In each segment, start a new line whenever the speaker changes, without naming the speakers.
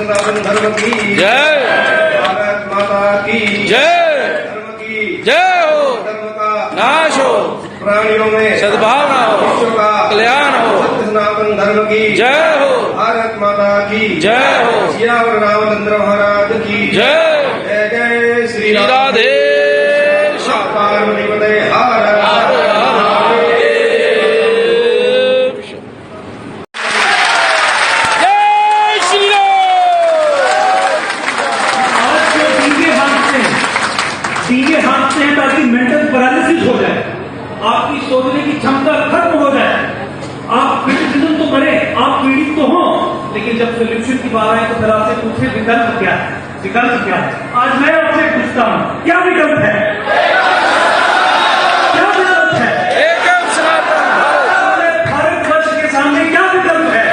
सनातन धर्म की
जय।
भारत माता की
जय।
धर्म की
जय हो।
धर्म का
नाश हो,
प्राणियों में
सद्भावना हो,
विश्व का
कल्याण हो।
सत्य सनातन धर्म की
जय हो।
भारत माता की
जय हो।
सियावर रामचंद्र महाराज की
जय।
जय जय श्री
श्री राधे श्याम।
पार्वती पते हर हर
जय श्री राम।
आज जो डीजे हाँकते हैं ताकि मेंटल पैरालिसिस हो जाए, आपकी सोचने की क्षमता खत्म हो जाए, आप क्रिटिसिज्म तो करें, आप पीड़ित तो हो, लेकिन जब सोल्यूशन की बात आए तो फिर आपसे पूछे विकल्प क्या है, विकल्प क्या है। आज मैं आपसे पूछता हूं, क्या विकल्प है, क्या विकल्प है,
एकम सनातन भारत।
भारतवर्ष के सामने क्या विकल्प है।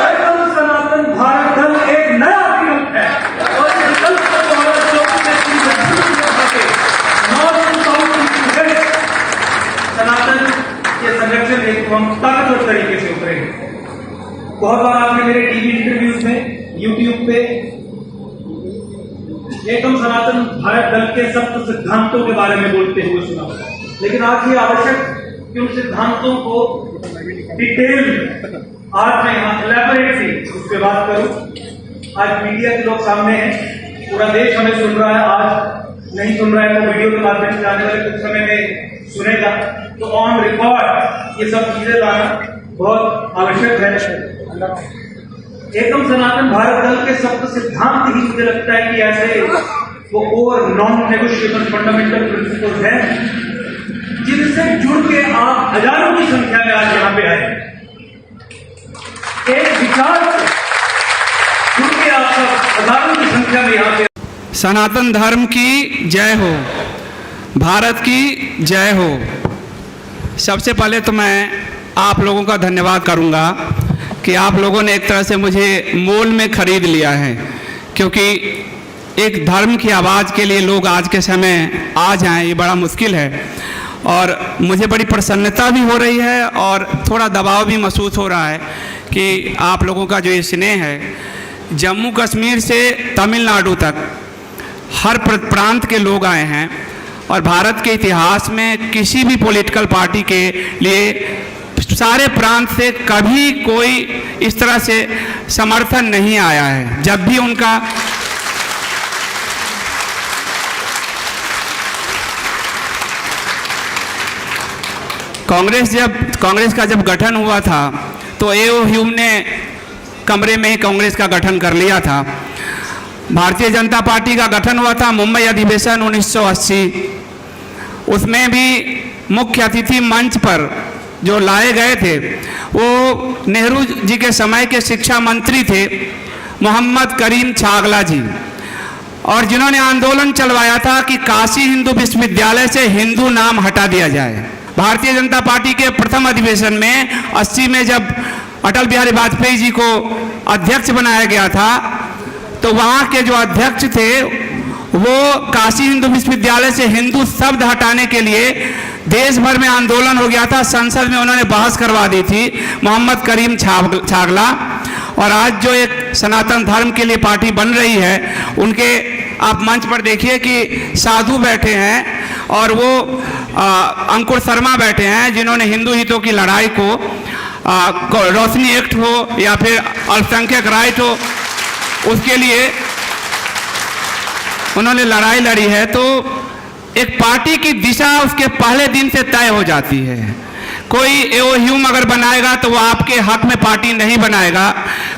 एकम सनातन भारत दल एक नया विकल्प है और इस विकल्प को 2024 में नॉर्थ टू साउथ सनातन के संरक्षण हेतु तो हम ताकतवर तरीके से उतरेंगे। बहुत बार आपने मेरे टीवी इंटरव्यूज में, यूट्यूब पे एकम सनातन भारत दल के सप्त सिद्धांतों के बारे में बोलते हुए सुना, लेकिन आज ये आवश्यक कि उन सिद्धांतों को डिटेल आज मैं यहाँ एलैबोरेटली उस पर बात करूं। आज मीडिया के लोग सामने हैं, पूरा देश हमें सुन रहा है, आज नहीं सुन रहा है तो वीडियो के माध्यम से आने वाले कुछ समय में सुनेगा, तो ऑन रिकॉर्ड ये सब चीजें लाना बहुत आवश्यक है। एकम सनातन भारत दल के सप्त सिद्धांत ही मुझे लगता है कि ऐसे वो core non negotiable fundamental principles हैं जिनसे जुड़ के आप हजारों की संख्या में आज यहां पे आए। एक विचार से जुड़ के आप सब हजारों की संख्या में यहां पे।
सनातन धर्म की जय हो, भारत की जय हो। सबसे पहले तो मैं आप लोगों का धन्यवाद करूंगा कि आप लोगों ने एक तरह से मुझे मोल में खरीद लिया है, क्योंकि एक धर्म की आवाज़ के लिए लोग आज के समय आ जाएं ये बड़ा मुश्किल है। और मुझे बड़ी प्रसन्नता भी हो रही है और थोड़ा दबाव भी महसूस हो रहा है कि आप लोगों का जो ये स्नेह है, जम्मू कश्मीर से तमिलनाडु तक हर प्रांत के लोग आए हैं और भारत के इतिहास में किसी भी पॉलिटिकल पार्टी के लिए सारे प्रांत से कभी कोई इस तरह से समर्थन नहीं आया है। जब भी उनका कांग्रेस का जब गठन हुआ था तो एओ ह्यूम ने कमरे में ही कांग्रेस का गठन कर लिया था। भारतीय जनता पार्टी का गठन हुआ था मुंबई अधिवेशन 1980, उसमें भी मुख्य अतिथि मंच पर जो लाए गए थे वो नेहरू जी के समय के शिक्षा मंत्री थे मोहम्मद करीम छागला जी, और जिन्होंने आंदोलन चलवाया था कि काशी हिंदू विश्वविद्यालय से हिंदू नाम हटा दिया जाए। भारतीय जनता पार्टी के प्रथम अधिवेशन में 80 में जब अटल बिहारी वाजपेयी जी को अध्यक्ष बनाया गया था तो वहाँ के जो अध्यक्ष थे वो काशी हिंदू विश्वविद्यालय से हिंदू शब्द हटाने के लिए देश भर में आंदोलन हो गया था। संसद में उन्होंने बहस करवा दी थी मोहम्मद करीम छागला। और आज जो एक सनातन धर्म के लिए पार्टी बन रही है, उनके आप मंच पर देखिए कि साधु बैठे हैं और वो अंकुर शर्मा बैठे हैं जिन्होंने हिंदू हितों की लड़ाई को रोशनी एक्ट हो या फिर अल्पसंख्यक राइट हो उसके लिए उन्होंने लड़ाई लड़ी है। तो एक पार्टी की दिशा उसके पहले दिन से तय हो जाती है। कोई एओ ह्यूम अगर बनाएगा तो वो आपके हक में पार्टी नहीं बनाएगा।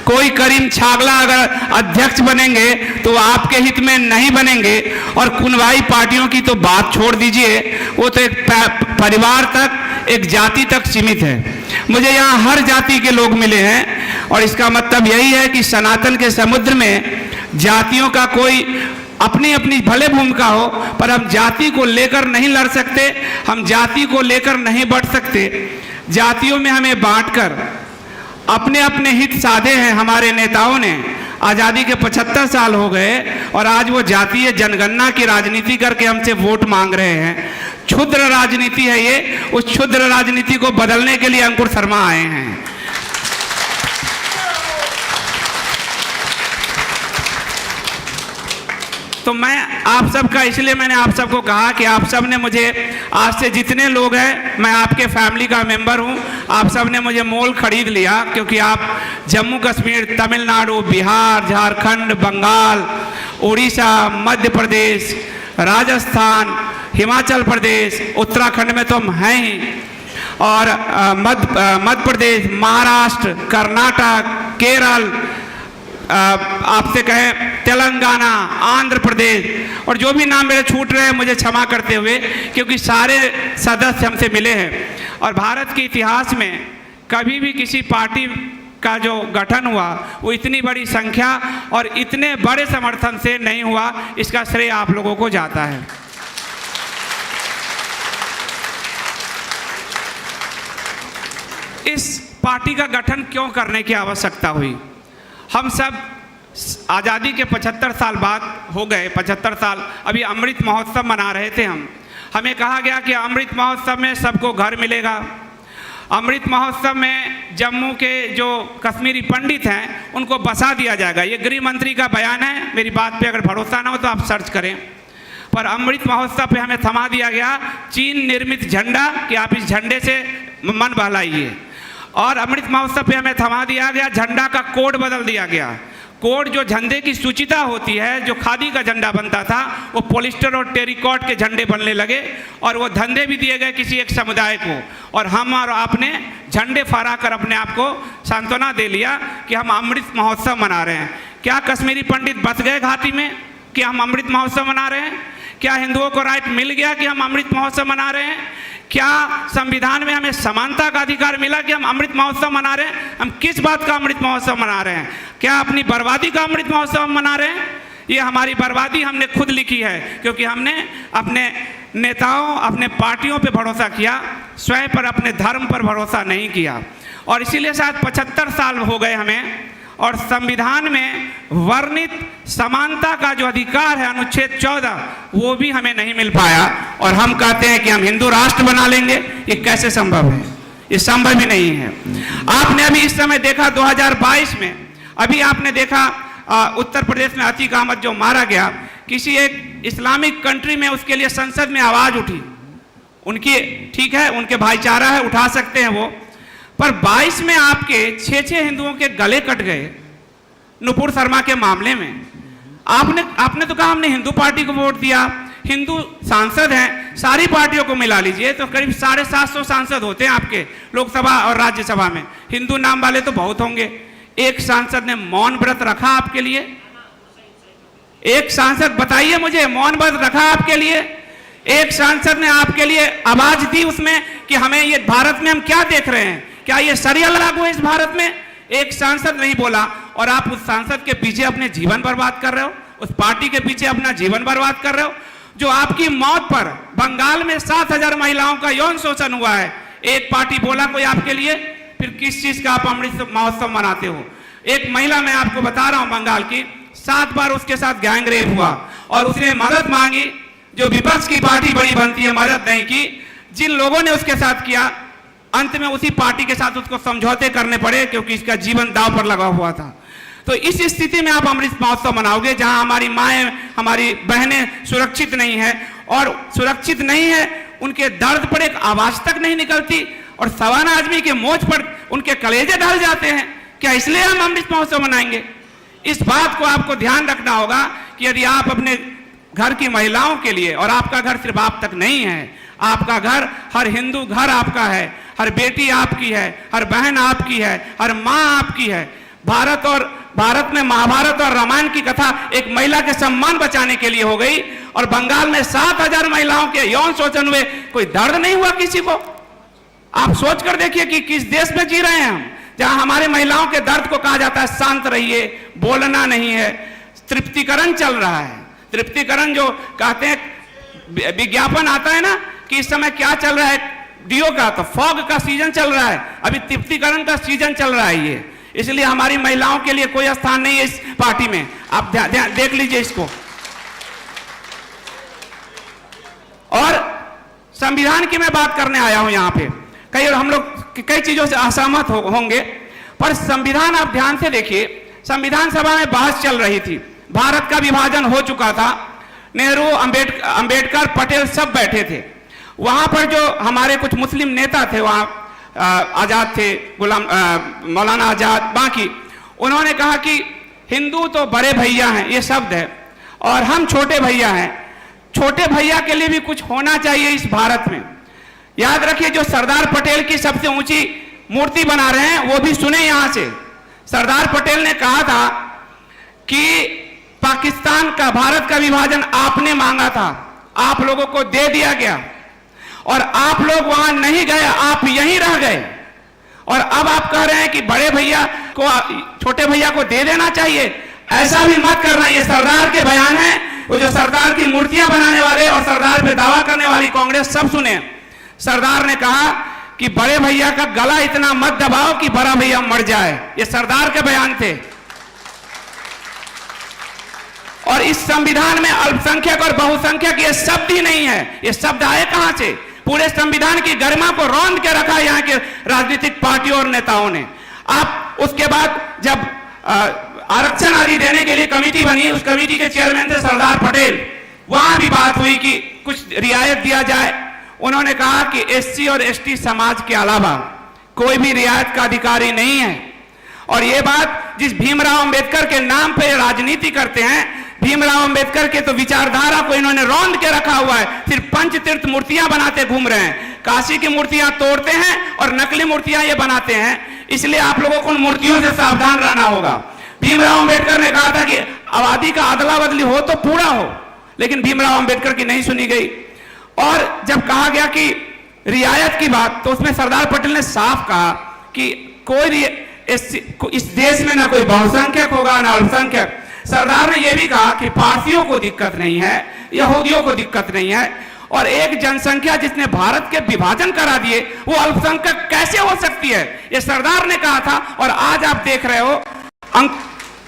कोई करीम छागला अगर अध्यक्ष बनेंगे तो वो आपके हित में नहीं बनेंगे। और कुनवाई पार्टियों की तो बात छोड़ दीजिए, वो तो एक परिवार तक, एक जाति तक सीमित है। मुझे यहाँ हर जाति के लोग मिले हैं और इसका मतलब यही है कि सनातन के समुद्र में जातियों का कोई अपनी अपनी भले भूमिका हो, पर हम जाति को लेकर नहीं लड़ सकते, हम जाति को लेकर नहीं बढ़ सकते। जातियों में हमें बांटकर अपने अपने हित साधे हैं हमारे नेताओं ने। आज़ादी के 75 साल हो गए और आज वो जातीय जनगणना की राजनीति करके हमसे वोट मांग रहे हैं। क्षुद्र राजनीति है ये। उस क्षुद्र राजनीति को बदलने के लिए अंकुर शर्मा आए हैं। तो मैं आप सबका, इसलिए मैंने आप सबको कहा कि आप सब ने मुझे, आज से जितने लोग हैं, मैं आपके फैमिली का मेंबर हूं, आप सब ने मुझे मोल खरीद लिया, क्योंकि आप जम्मू कश्मीर, तमिलनाडु, बिहार, झारखंड, बंगाल, उड़ीसा, मध्य प्रदेश, राजस्थान, हिमाचल प्रदेश, उत्तराखंड में तो हम हैं ही, और मध्य प्रदेश, महाराष्ट्र, कर्नाटक, केरल, आपसे कहें तेलंगाना, आंध्र प्रदेश, और जो भी नाम मेरे छूट रहे हैं मुझे क्षमा करते हुए, क्योंकि सारे सदस्य हमसे मिले हैं। और भारत के इतिहास में कभी भी किसी पार्टी का जो गठन हुआ वो इतनी बड़ी संख्या और इतने बड़े समर्थन से नहीं हुआ, इसका श्रेय आप लोगों को जाता है। इस पार्टी का गठन क्यों करने की आवश्यकता हुई? हम सब आज़ादी के 75 साल बाद हो गए, 75 साल, अभी अमृत महोत्सव मना रहे थे हम। हमें कहा गया कि अमृत महोत्सव में सबको घर मिलेगा, अमृत महोत्सव में जम्मू के जो कश्मीरी पंडित हैं उनको बसा दिया जाएगा। ये गृह मंत्री का बयान है, मेरी बात पे अगर भरोसा ना हो तो आप सर्च करें। पर अमृत महोत्सव पे हमें थमा दिया गया चीन निर्मित झंडा कि आप इस झंडे से मन बहलाइए, और अमृत महोत्सव पे हमें थमा दिया गया झंडा का कोड बदल दिया गया। कोड जो झंडे की सूचिता होती है, जो खादी का झंडा बनता था, वो पॉलिस्टर और टेरिकॉट के झंडे बनने लगे, और वो धंधे भी दिए गए किसी एक समुदाय को, और हम और आपने झंडे फहरा कर अपने आप को सांत्वना दे लिया कि हम अमृत महोत्सव मना रहे हैं। क्या कश्मीरी पंडित बच गए घाटी में कि हम अमृत महोत्सव मना रहे हैं? क्या हिंदुओं को राइट मिल गया कि हम अमृत महोत्सव मना रहे हैं? क्या संविधान में हमें समानता का अधिकार मिला कि हम अमृत महोत्सव मना रहे हैं? हम किस बात का अमृत महोत्सव मना रहे हैं? क्या अपनी बर्बादी का अमृत महोत्सव हम मना रहे हैं? ये हमारी बर्बादी हमने खुद लिखी है, क्योंकि हमने अपने नेताओं, अपने पार्टियों पे भरोसा किया, स्वयं पर, अपने धर्म पर भरोसा नहीं किया। और इसीलिए शायद 75 साल हो गए हमें, और संविधान में वर्णित समानता का जो अधिकार है अनुच्छेद 14, वो भी हमें नहीं मिल पाया, और हम कहते हैं कि हम हिंदू राष्ट्र बना लेंगे। ये कैसे संभव है? ये संभव ही नहीं है। आपने अभी इस समय देखा 2022 में, अभी आपने देखा उत्तर प्रदेश में अतीक अहमद जो मारा गया, किसी एक इस्लामिक कंट्री में उसके लिए संसद में आवाज उठी, उनकी ठीक है, उनके भाईचारा है, उठा सकते हैं वो, पर 22 में आपके 6 हिंदुओं के गले कट गए नुपुर शर्मा के मामले में। आपने तो कहा हमने हिंदू पार्टी को वोट दिया, हिंदू सांसद हैं, सारी पार्टियों को मिला लीजिए तो करीब 750 सांसद होते हैं आपके लोकसभा और राज्यसभा में, हिंदू नाम वाले तो बहुत होंगे। एक सांसद ने मौन व्रत रखा आपके लिए? एक सांसद बताइए मुझे, मौन व्रत रखा आपके लिए? एक सांसद ने आपके लिए आवाज दी उसमें कि हमें ये भारत में हम क्या देख रहे हैं, क्या ये शरिया लागू है इस भारत में? एक सांसद नहीं बोला, और आप उस सांसद के पीछे अपने जीवन बर्बाद कर रहे हो, उस पार्टी के पीछे अपना जीवन बर्बाद कर रहे हो, जो आपकी मौत पर बंगाल में 7,000 महिलाओं का यौन शोषण हुआ है। एक पार्टी बोला कोई आपके लिए? फिर किस चीज का आप अमृत महोत्सव मनाते हो? एक महिला, मैं आपको बता रहा हूं, बंगाल की, 7 बार उसके साथ गैंग रेप हुआ, और उसने मदद मांगी, जो विपक्ष की पार्टी बड़ी बनती है, मदद नहीं की। जिन लोगों ने उसके साथ किया, अंत में उसी पार्टी के साथ उसको समझौते करने पड़े, क्योंकि इसका जीवन दांव पर लगा हुआ था। तो इस स्थिति में आप अमृत महोत्सव मनाओगे जहां हमारी माएं, हमारी बहनें सुरक्षित नहीं है, और सुरक्षित नहीं है, उनके दर्द पर एक आवाज तक नहीं निकलती, और सवाना आदमी के मोच पर उनके कलेजे ढल जाते हैं। क्या इसलिए हम अमृत महोत्सव मनाएंगे? इस बात को आपको ध्यान रखना होगा कि यदि आप अपने घर की महिलाओं के लिए, और आपका घर सिर्फ आप तक नहीं है, आपका घर, हर हिंदू घर आपका है, हर बेटी आपकी है, हर बहन आपकी है, हर माँ आपकी है। भारत में महाभारत और रामायण की कथा एक महिला के सम्मान बचाने के लिए हो गई, और बंगाल में 7,000 महिलाओं के यौन शोषण हुए, कोई दर्द नहीं हुआ किसी को? आप सोच कर देखिए कि किस देश में जी रहे हैं हम, जहां हमारे महिलाओं के दर्द को कहा जाता है शांत रहिए, बोलना नहीं है। तृप्तिकरण चल रहा है, तृप्तिकरण जो कहते हैं, विज्ञापन आता है ना कि इस समय क्या चल रहा है, डियो का, तो फॉग का सीजन चल रहा है, अभी तृप्तिकरण का सीजन चल रहा है ये। इसलिए हमारी महिलाओं के लिए कोई स्थान नहीं है इस पार्टी में, आप देख लीजिए इसको। और संविधान की मैं बात करने आया हूं यहां पे, हम लोग कई चीजों से असहमत होंगे, पर संविधान आप ध्यान से देखिए, संविधान सभा में बहस चल रही थी, भारत का विभाजन हो चुका था, नेहरू, अंबेडकर, पटेल सब बैठे थे। वहां पर जो हमारे कुछ मुस्लिम नेता थे, वहां आजाद थे, गुलाम मौलाना आजाद, बाकी उन्होंने कहा कि हिंदू तो बड़े भैया हैं, ये शब्द है, और हम छोटे भैया हैं। छोटे भैया के लिए भी कुछ होना चाहिए इस भारत में। याद रखिए, जो सरदार पटेल की सबसे ऊंची मूर्ति बना रहे हैं वो भी सुने यहां से। सरदार पटेल ने कहा था कि पाकिस्तान का, भारत का विभाजन आपने मांगा था, आप लोगों को दे दिया गया, और आप लोग वहां नहीं गए, आप यहीं रह गए, और अब आप कह रहे हैं कि बड़े भैया को, छोटे भैया को दे देना चाहिए। ऐसा भी मत करना। ये सरदार के बयान है। वो जो सरदार की मूर्तियां बनाने वाले और सरदार पे दावा करने वाली कांग्रेस सब सुने। सरदार ने कहा कि बड़े भैया का गला इतना मत दबाओ कि बड़ा भैया मर जाए। ये सरदार के बयान थे। और इस संविधान में अल्पसंख्यक और बहुसंख्यक ये शब्द ही नहीं है। ये शब्द आए कहां से? पूरे संविधान की गरिमा को रौंद के रखा यहाँ के राजनीतिक पार्टियों और नेताओं ने। आप उसके बाद जब आरक्षण आदि देने के लिए कमेटी बनी, उस कमेटी के चेयरमैन थे सरदार पटेल। वहां भी बात हुई कि कुछ रियायत दिया जाए। उन्होंने कहा कि एससी और एसटी समाज के अलावा कोई भी रियायत का अधिकारी नहीं है। और ये बात जिस भीमराव अंबेडकर के नाम पे राजनीति करते हैं, भीमराव अंबेडकर के तो विचारधारा को इन्होंने रौंद के रखा हुआ है। सिर्फ पंचतीर्थ मूर्तियां बनाते घूम रहे हैं। काशी की मूर्तियां तोड़ते हैं और नकली मूर्तियां ये बनाते हैं। इसलिए आप लोगों को उन मूर्तियों से सावधान रहना होगा। भीमराव अंबेडकर ने कहा था कि आबादी का अदला बदली हो तो पूरा हो, लेकिन भीमराव अंबेडकर की नहीं सुनी गई। और जब कहा गया कि रियायत की बात, तो उसमें सरदार पटेल ने साफ कहा कि कोई इस देश में ना कोई बहुसंख्यक होगा ना अल्पसंख्यक। सरदार ने यह भी कहा कि पारसियों को दिक्कत नहीं है, यहूदियों को दिक्कत नहीं है, और एक जनसंख्या जिसने भारत के विभाजन करा दिए वो अल्पसंख्यक कैसे हो सकती है? ये सरदार ने कहा था। और आज आप देख रहे हो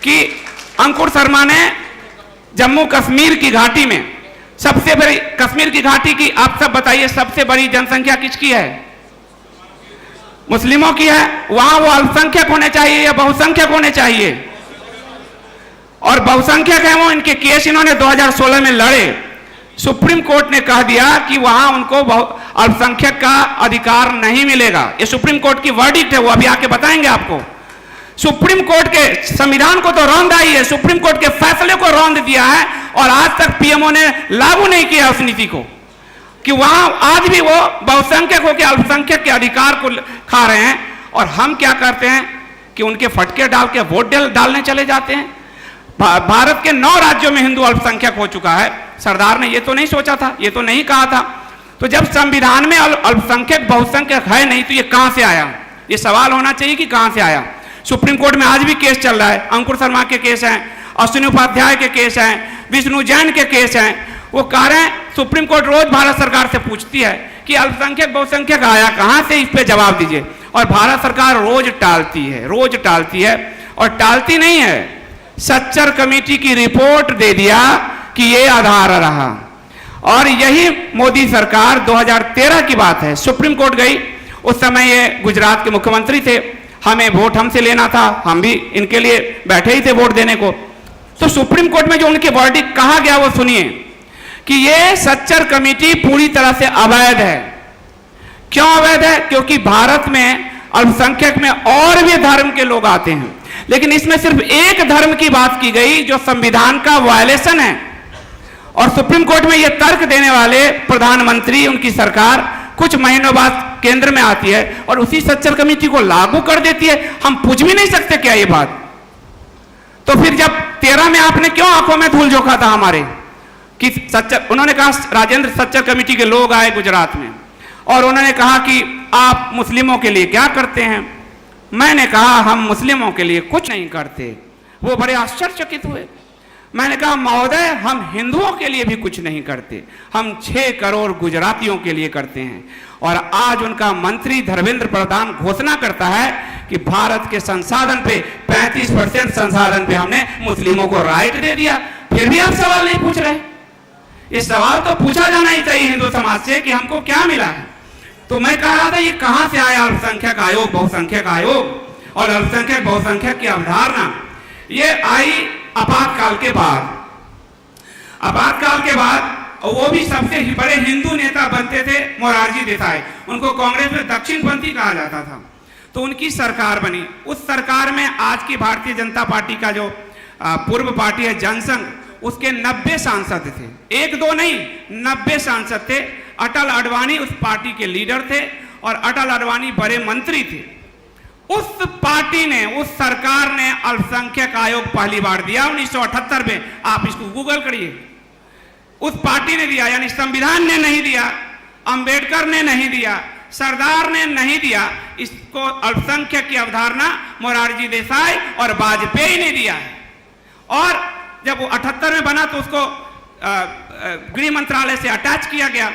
कि अंकुर शर्मा ने जम्मू कश्मीर की घाटी में सबसे बड़ी, कश्मीर की घाटी की आप सब बताइए, सबसे बड़ी जनसंख्या किसकी है? मुस्लिमों की है। वहां वो अल्पसंख्यक होने चाहिए या बहुसंख्यक होने चाहिए? और बहुसंख्यक है वो। इनके केस इन्होंने 2016 में लड़े। सुप्रीम कोर्ट ने कह दिया कि वहां उनको अल्पसंख्यक का अधिकार नहीं मिलेगा। ये सुप्रीम कोर्ट की वर्डिक्ट है, वो अभी आके बताएंगे आपको। सुप्रीम कोर्ट के संविधान को तो रौंदा ही है, सुप्रीम कोर्ट के फैसले को रौंद दिया है, और आज तक पीएमओ ने लागू नहीं किया उस नीति को, कि वहां आज भी वो बहुसंख्यक होकर अल्पसंख्यक के अधिकार को खा रहे हैं। और हम क्या करते हैं कि उनके फटके डाल के वोट डालने चले जाते हैं। भारत के 9 राज्यों में हिंदू अल्पसंख्यक हो चुका है। सरदार ने ये तो नहीं सोचा था, ये तो नहीं कहा था। तो जब संविधान में अल्पसंख्यक बहुसंख्यक है नहीं, तो ये कहां से आया? ये सवाल होना चाहिए कि कहां से आया। सुप्रीम कोर्ट में आज भी केस चल रहा है। अंकुर शर्मा के केस हैं, अश्विनी उपाध्याय के केस हैं, विष्णु जैन के केस हैं। वो कह रहे हैं, सुप्रीम कोर्ट रोज भारत सरकार से पूछती है कि अल्पसंख्यक बहुसंख्यक आया कहां से, इस पे जवाब दीजिए। और भारत सरकार रोज टालती है, रोज टालती है। और टालती नहीं है, सच्चर कमेटी की रिपोर्ट दे दिया कि ये आधार रहा। और यही मोदी सरकार 2013 की बात है, सुप्रीम कोर्ट गई। उस समय ये गुजरात के मुख्यमंत्री थे, हमें वोट हमसे लेना था, हम भी इनके लिए बैठे ही थे वोट देने को। तो सुप्रीम कोर्ट में जो उनके वर्डिक्ट कहा गया वो सुनिए कि ये सच्चर कमेटी पूरी तरह से अवैध है। क्यों अवैध है? क्योंकि भारत में अल्पसंख्यक में और भी धर्म के लोग आते हैं, लेकिन इसमें सिर्फ एक धर्म की बात की गई जो संविधान का वायलेशन है। और सुप्रीम कोर्ट में यह तर्क देने वाले प्रधानमंत्री, उनकी सरकार कुछ महीनों बाद केंद्र में आती है और उसी सच्चर कमेटी को लागू कर देती है। हम पूछ भी नहीं सकते क्या ये बात? तो फिर जब 13 में आपने क्यों आंखों में धूल झोंका था हमारे कि सच्चर, उन्होंने कहा, राजेंद्र सच्चर कमेटी के लोग आए गुजरात में और उन्होंने कहा कि आप मुस्लिमों के लिए क्या करते हैं? मैंने कहा हम मुस्लिमों के लिए कुछ नहीं करते। वो बड़े आश्चर्यचकित हुए। मैंने कहा महोदय, हम हिंदुओं के लिए भी कुछ नहीं करते, हम 6 करोड़ गुजरातियों के लिए करते हैं। और आज उनका मंत्री धर्मेंद्र प्रधान घोषणा करता है कि भारत के संसाधन पे 35% संसाधन पे हमने मुस्लिमों को राइट दे दिया। फिर भी आप सवाल नहीं पूछ रहे। ये सवाल तो पूछा जाना ही चाहिए हिंदू समाज से कि हमको क्या मिला है। तो मैं कह रहा था ये कहां से आया अल्पसंख्यक आयोग, बहुसंख्यक आयोग और अल्पसंख्यक बहुसंख्यक की अवधारणा? ये आई आपातकाल के बाद। आपातकाल के बाद वो भी सबसे बड़े हिंदू नेता बनते थे मोरारजी देसाई, उनको कांग्रेस में दक्षिणपंथी कहा जाता था। तो उनकी सरकार बनी। उस सरकार में आज की भारतीय जनता पार्टी का जो पूर्व पार्टी है जनसंघ, उसके 90 सांसद थे, एक दो नहीं 90 सांसद थे। अटल अडवाणी उस पार्टी के लीडर थे और अटल अडवाणी बड़े मंत्री थे। उस पार्टी ने, उस सरकार ने अल्पसंख्यक आयोग पहली बार दिया 1978 में। आप इसको गूगल करिए, उस पार्टी ने दिया, यानी संविधान ने नहीं दिया, अंबेडकर ने नहीं दिया, सरदार ने नहीं दिया। इसको अल्पसंख्यक की अवधारणा मोरारजी देसाई और वाजपेयी ने दिया है। और जब वो 78 में बना तो उसको गृह मंत्रालय से अटैच किया गया।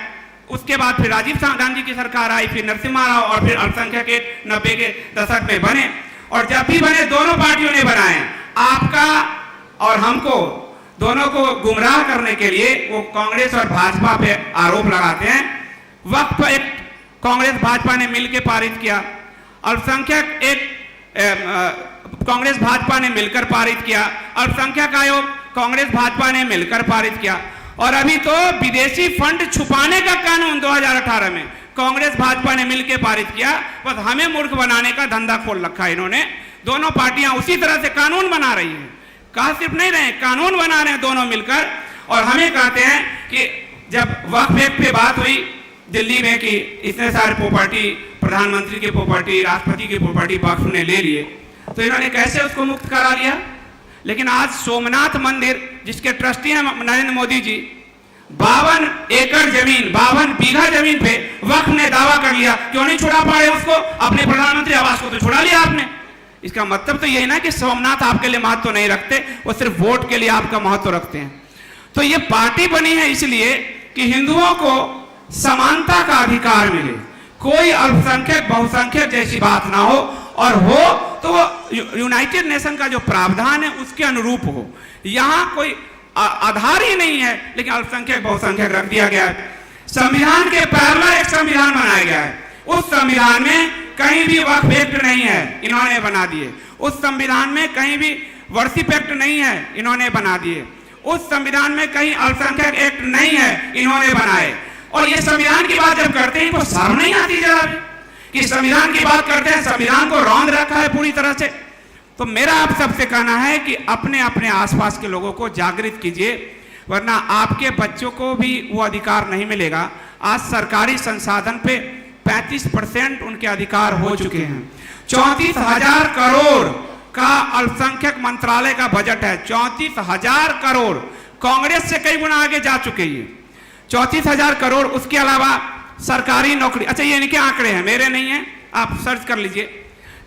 उसके बाद फिर राजीव गांधी की सरकार आई, फिर नरसिम्हा राव, और फिर अल्पसंख्यक के 90 के दशक में बने। और जब भी बने दोनों पार्टियों ने बनाए, आपका और हमको दोनों को गुमराह करने के लिए वो कांग्रेस और भाजपा पे आरोप लगाते हैं। वक्त पर एक कांग्रेस भाजपा ने मिलकर पारित किया, अल्पसंख्यक एक कांग्रेस भाजपा ने मिलकर पारित किया, अल्पसंख्यक आयोग कांग्रेस भाजपा ने मिलकर पारित किया। और अभी तो विदेशी फंड छुपाने का कानून 2018 में कांग्रेस भाजपा ने मिलकर पारित किया। बस हमें मूर्ख बनाने का धंधा खोल रखा है इन्होंने। दोनों पार्टियां उसी तरह से कानून बना रही हैं, कहा सिर्फ नहीं रहे, कानून बना रहे हैं दोनों मिलकर। और हमें कहते हैं कि जब वक्फ एक्ट पे बात हुई दिल्ली में कि इतने सारे प्रॉपर्टी, प्रधानमंत्री की प्रॉपर्टी, राष्ट्रपति की प्रॉपर्टी वक्फ ने ले लिए, तो इन्होंने कैसे उसको मुक्त करा लिया। लेकिन आज सोमनाथ मंदिर, जिसके ट्रस्टी हैं नरेंद्र मोदी जी, 52 एकड़ जमीन, 52 बीघा जमीन पे वक्फ ने दावा कर लिया। क्यों नहीं छुड़ा पा रहे उसको? अपने प्रधानमंत्री आवास को तो छुड़ा लिया आपने। इसका मतलब तो यही ना कि सोमनाथ आपके लिए महत्व तो नहीं रखते, वो सिर्फ वोट के लिए आपका महत्व रखते हैं। तो ये पार्टी बनी है इसलिए कि हिंदुओं को समानता का अधिकार मिले, कोई अल्पसंख्यक बहुसंख्यक जैसी बात ना हो, और हो तो वो यूनाइटेड नेशन का जो प्रावधान है उसके अनुरूप हो। यहां कोई आधार ही नहीं है, लेकिन अल्पसंख्यक बहुसंख्यक रख दिया गया है। संविधान के पहला एक संविधान बनाया गया है, उस संविधान में कहीं भी वक्फ एक्ट नहीं है, इन्होंने बना दिए। उस संविधान में कहीं भी वर्शिप एक्ट नहीं है, इन्होंने बना दिए। उस संविधान में कहीं अल्पसंख्यक एक्ट नहीं है, इन्होंने बनाए। और ये संविधान की बात जब करते हैं तो शर्म नहीं आती जरा भी कि संविधान की बात करते हैं, संविधान को रौंद रखा है पूरी तरह से। तो मेरा आप सबसे कहना है कि अपने अपने आसपास के लोगों को जागृत कीजिए, वरना आपके बच्चों को भी वो अधिकार नहीं मिलेगा। आज सरकारी संसाधन पे 35% उनके अधिकार हो चुके हैं। 34,000 करोड़ का अल्पसंख्यक मंत्रालय का बजट है, 34,000 करोड़, कांग्रेस से कई गुना आगे जा चुके हैं 34,000 करोड़। उसके अलावा सरकारी नौकरी, अच्छा ये इनके आंकड़े हैं, मेरे नहीं है, आप सर्च कर लीजिए।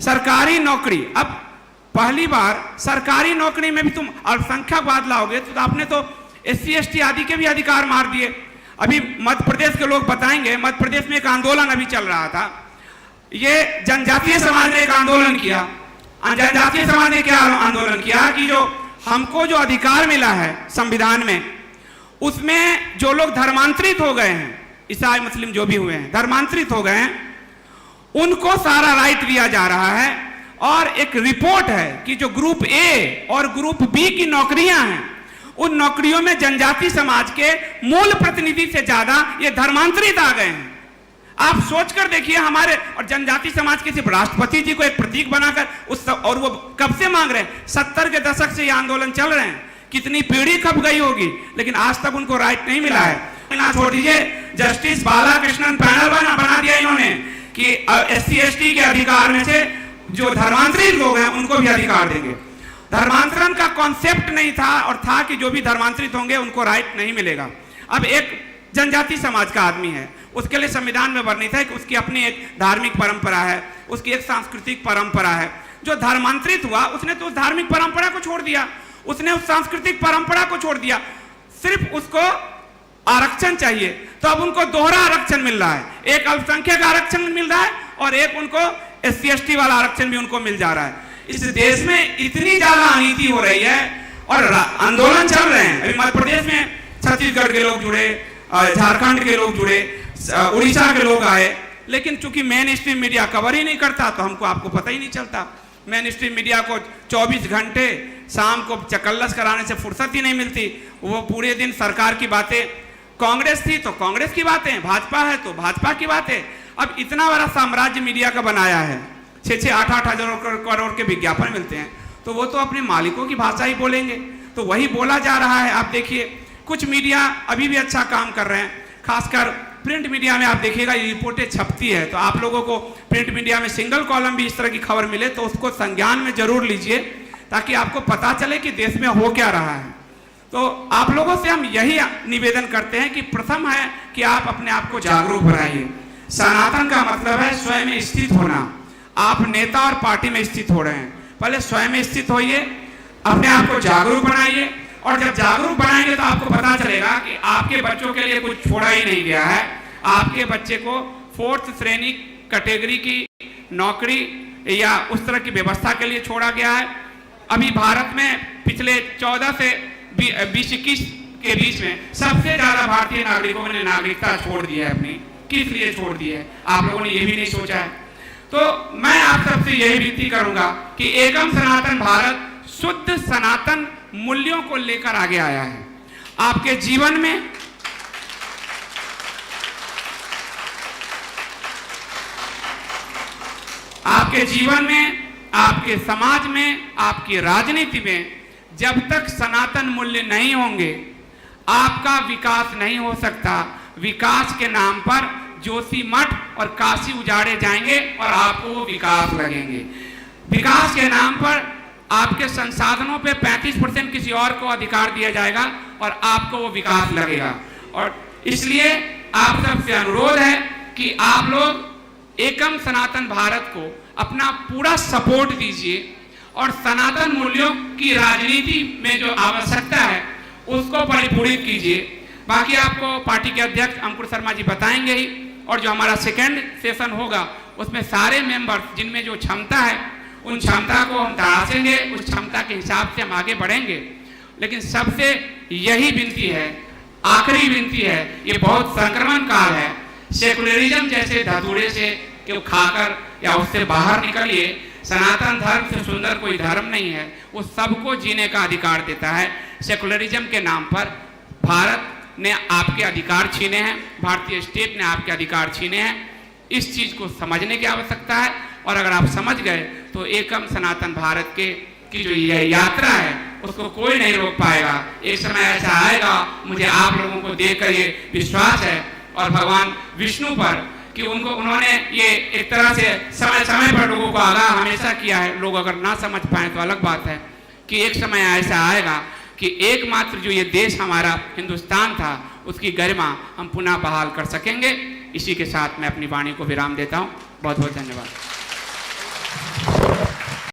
सरकारी नौकरी, अब पहली बार सरकारी नौकरी में भी तुम अल्पसंख्यक बाद लाओगे तो आपने तो SC ST आदि के भी अधिकार मार दिए। अभी मध्य प्रदेश के लोग बताएंगे, मध्य प्रदेश में एक आंदोलन अभी चल रहा था, ये जनजातीय समाज ने एक आंदोलन किया। जनजातीय समाज ने क्या आंदोलन किया कि जो हमको जो अधिकार मिला है संविधान में, उसमें जो लोग धर्मांतरित हो गए हैं, ईसाई मुस्लिम जो भी हुए हैं, धर्मांतरित हो गए हैं, उनको सारा राइट दिया जा रहा है। और एक रिपोर्ट है कि जो ग्रुप A और ग्रुप B की नौकरियां हैं, उन नौकरियों में जनजाति समाज के मूल प्रतिनिधि से ज्यादा ये धर्मांतरित आ गए हैं। आप सोचकर देखिए, हमारे और जनजाति समाज के सिर्फ राष्ट्रपति जी को एक प्रतीक बनाकर उस, और वो कब से मांग रहे हैं, 70 के दशक से ये आंदोलन चल रहे हैं, कितनी पीढ़ी खप गई होगी, लेकिन आज तक उनको राइट नहीं मिला है। छोड़ दीजिए, जस्टिस बालाकृष्णन पैनल बना दिया इन्होंने कि SC ST के अधिकार में से जो धर्मांतरित लोग हैं उनको भी अधिकार देंगे। धर्मांतरण का कॉन्सेप्ट नहीं था, और था कि जो भी धर्मांतरित होंगे उनको राइट नहीं मिलेगा। अब एक जनजाति समाज का आदमी है, उसके लिए संविधान में वर्णित है कि उसकी अपनी एक धार्मिक परंपरा है, उसकी एक सांस्कृतिक परंपरा है। जो धर्मांतरित हुआ उसने तो उस धार्मिक परंपरा को छोड़ दिया, उसने उस सांस्कृतिक परंपरा को छोड़ दिया, सिर्फ उसको आरक्षण चाहिए। तो अब उनको दोहरा आरक्षण मिल रहा है, एक अल्पसंख्यक आरक्षण मिल रहा है और एक उनको SC ST वाला आरक्षण भी उनको मिल जा रहा है। इस देश में इतनी ज्यादा अनीति हो रही है और आंदोलन चल रहे हैं। अभी मध्य प्रदेश में छत्तीसगढ़ के लोग जुड़े, झारखंड के लोग जुड़े, उड़ीसा के लोग आए, लेकिन चूंकि मेन स्ट्रीम मीडिया कवर ही नहीं करता तो हमको आपको पता ही नहीं चलता। मेन स्ट्रीम मीडिया को 24 घंटे शाम को चकल्लस कराने से फुर्सत ही नहीं मिलती। वो पूरे दिन सरकार की बातें, कांग्रेस थी तो कांग्रेस की बातें, भाजपा है तो भाजपा की बातें। अब इतना बड़ा साम्राज्य मीडिया का बनाया है, 6-6, 8-8 हजार करोड़ के विज्ञापन मिलते हैं, तो वो तो अपने मालिकों की भाषा ही बोलेंगे, तो वही बोला जा रहा है। आप देखिए कुछ मीडिया अभी भी अच्छा काम कर रहे हैं, खासकर प्रिंट मीडिया में आप देखिएगा ये रिपोर्टें छपती है, तो आप लोगों को प्रिंट मीडिया में सिंगल कॉलम भी इस तरह की खबर मिले तो उसको संज्ञान में जरूर लीजिए, ताकि आपको पता चले कि देश में हो क्या रहा है। तो आप लोगों से हम यही निवेदन करते हैं कि प्रथम है कि आप अपने आप को जागरूक बनाइए। सनातन का मतलब है स्वयं में स्थित होना। आप नेता और पार्टी में स्थित हो रहे हैं, पहले स्वयं में स्थित होइए, अपने आप को जागरूक बनाइए, और जब जागरूक बनाएंगे तो आपको पता चलेगा कि आपके बच्चों के लिए कुछ छोड़ा ही नहीं गया है। आपके बच्चे को 4th श्रेणी कैटेगरी की नौकरी या उस तरह की व्यवस्था के लिए छोड़ा गया है। अभी भारत में पिछले 14 से 20-21 के बीच में सबसे ज्यादा भारतीय नागरिकों ने नागरिकता छोड़ दी है अपनी। किस लिए छोड़ दी है, आप लोगों ने ये भी नहीं सोचा है। तो मैं आप सबसे यही विनती करूंगा कि एकम सनातन भारत शुद्ध सनातन मूल्यों को लेकर आगे आया है। आपके जीवन में आपके समाज में, आपकी राजनीति में जब तक सनातन मूल्य नहीं होंगे आपका विकास नहीं हो सकता। विकास के नाम पर जोशीमठ और काशी उजाड़े जाएंगे और आपको वो विकास लगेंगे। विकास के नाम पर आपके संसाधनों पे 35% किसी और को अधिकार दिया जाएगा और आपको वो विकास लगेगा। और इसलिए आप सबसे अनुरोध है कि आप लोग एकम सनातन भारत को अपना पूरा सपोर्ट दीजिए और सनातन मूल्यों की राजनीति में जो आवश्यकता है उसको परिपूर्णित कीजिए। बाकी आपको पार्टी के अध्यक्ष अंकुर शर्मा जी बताएंगे ही, और जो हमारा सेकेंड सेशन होगा उसमें सारे मेंबर्स जिनमें जो क्षमता है उन क्षमता को हम तराशेंगे, उस क्षमता के हिसाब से हम आगे बढ़ेंगे। लेकिन सबसे यही विनती है, आखिरी विनती है, ये बहुत संक्रमण काल है, सेकुलरिज्म जैसे धतूरे से क्यों खाकर या उससे बाहर निकलिए। सनातन धर्म से सुंदर कोई धर्म नहीं है, वो सबको जीने का अधिकार देता है। सेकुलरिज्म के नाम पर भारत ने आपके अधिकार छीने हैं, भारतीय स्टेट ने आपके अधिकार छीने हैं। इस चीज को समझने की आवश्यकता है, और अगर आप समझ गए तो एकम सनातन भारत की जो यह यात्रा है उसको कोई नहीं रोक पाएगा। एक समय ऐसा आएगा, मुझे आप लोगों को देखकर ये विश्वास है और भगवान विष्णु पर कि उन्होंने ये एक तरह से समय समय पर लोगों को आगाह हमेशा किया है। लोग अगर ना समझ पाए तो अलग बात है कि एक समय ऐसा आएगा कि एकमात्र जो ये देश हमारा हिंदुस्तान था उसकी गरिमा हम पुनः बहाल कर सकेंगे। इसी के साथ मैं अपनी वाणी को विराम देता हूँ। बहुत बहुत धन्यवाद।